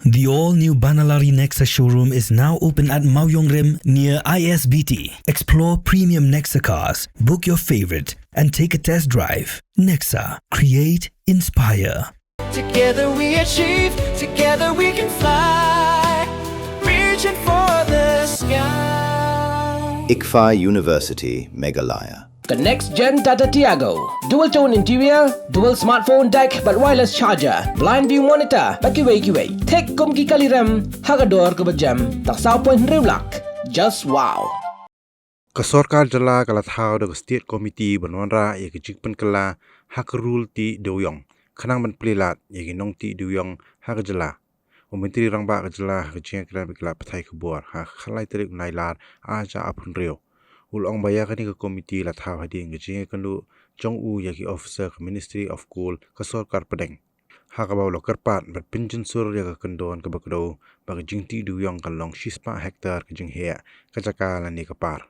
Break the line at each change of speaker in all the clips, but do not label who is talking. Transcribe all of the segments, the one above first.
The all-new Banalari Nexa showroom is now open at Mauyongrem near ISBT. Explore premium Nexa cars, book your favorite, and take a test drive. Nexa, create, inspire.
Together we achieve, together we can fly, reaching for the sky.
ICFA University, Meghalaya.
The next gen Tata Tiago. Dual tone interior, dual smartphone deck but wireless charger, blind view monitor, bakiway. Tech Komiti Kaliram, Hagador Kubajam, Taksao Point Rilak. Just wow.
Sorkar jala kala Thaw the state committee banwanra yaki Pynkylla hakarul ti Dewïong. Kanang man plilat yaki nong ti Dewïong hakajala. Komiti rangba kajala hakajeng kran bikla patai kubur ha khalai terik nailar aja apun rio. Ulong baya kani ke komiti la Thaw hadi ngajing kandu jong u yaki officer ke Ministry of Coal ke Sorkar pedeng. Hakabaw lo kerpat berpinjun sur yaka kendon ke bakdo bagi jingti Dewïong kalong 6 hektar ke jing hea kajaka lani kapar.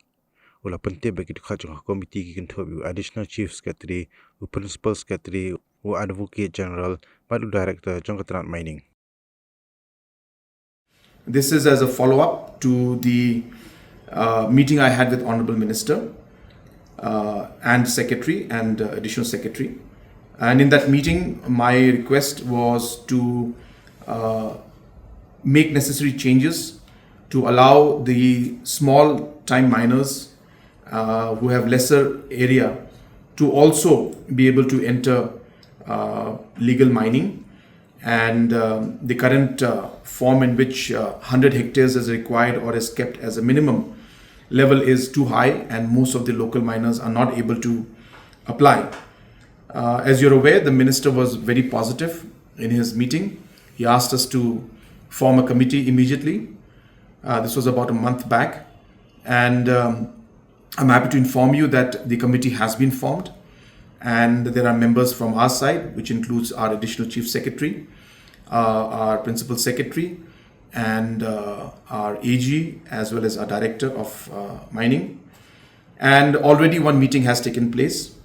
Ula penting bagi dekat jong komiti ki kentup u additional chief secretary u principal secretary u advocate general badu director jong ketrat mining.
This is as a follow-up to the meeting I had with Honorable Minister and Secretary and Additional Secretary. And in that meeting, my request was to make necessary changes to allow the small time miners who have lesser area to also be able to enter legal mining. And the current form in which 100 hectares is required or is kept as a minimum level is too high, and most of the local miners are not able to apply. As you're aware, the minister was very positive in his meeting. He asked us to form a committee immediately. This was about a month back, and I'm happy to inform you that the committee has been formed, and there are members from our side, which includes our additional chief secretary, our principal secretary, and our AG, as well as our director of mining. And already one meeting has taken place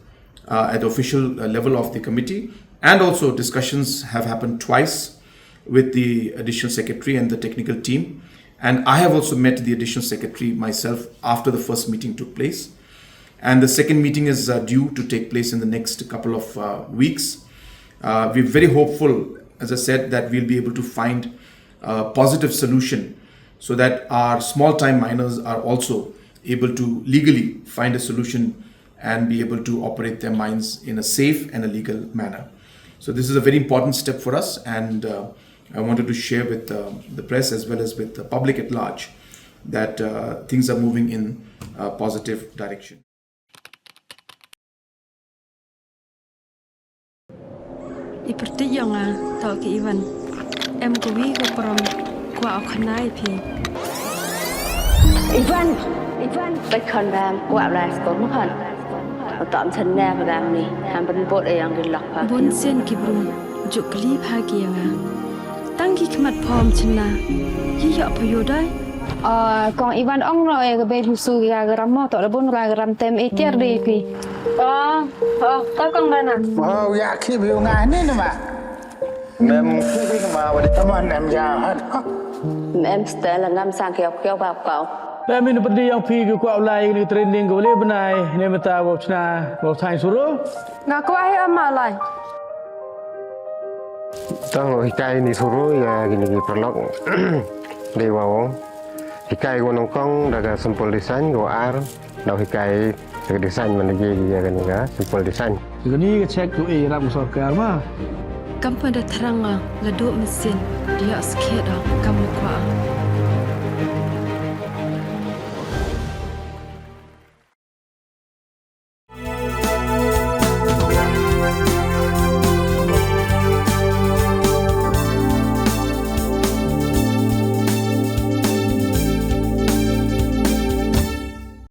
at the official level of the committee, and also discussions have happened twice with the additional secretary and the technical team. And I have also met the additional secretary myself after the first meeting took place. And the second meeting is due to take place in the next couple of weeks. We're very hopeful, as I said, that we'll be able to find a positive solution so that our small time miners are also able to legally find a solution and be able to operate their mines in a safe and a legal manner. So this is a very important step for us, and I wanted to share with the press as well as with the public at large that things are moving in a positive direction.
Iperti yang tau ke Iwan, kuwi ke perom kuah kenai pi.
Iwan,ไปคอนแรมกว่าลายสกุลมั้งคนตอนฉันแน่พลังนี่ทำเป็นบทอย่างกินหลักพา
บนเส้นกิบรุงจุกลีพาเกียงตั้งกี่ขมัดพร้อมชนะยี่หยอกพยได้
còn Ivan ông rồi cái bên su gà gram mò tao đã bốn gà gram tem etir đi pi tao con đây nè
dạ khi bị ngài nên mà em khi mà vào đây tâm anh em già hết
em sẽ là ngâm sang kêu vào cậu
Tapi ni perdi yang pi ke kuat ulai ni training ke boleh benai ni mata bau cina bau sain suruh.
Ngak kuah yang malai.
Tahu hikai ni suruh ya gini perlok Dewïong. Hikai gua nongkong daga sampel desain gua ar. Dah hikai daga desain mana je dia kan ya sampel desain.
Segini ke cek tu ram Sorkar mah.
Kamu dah terang la duk mesin dia sikit dah kamu kuat.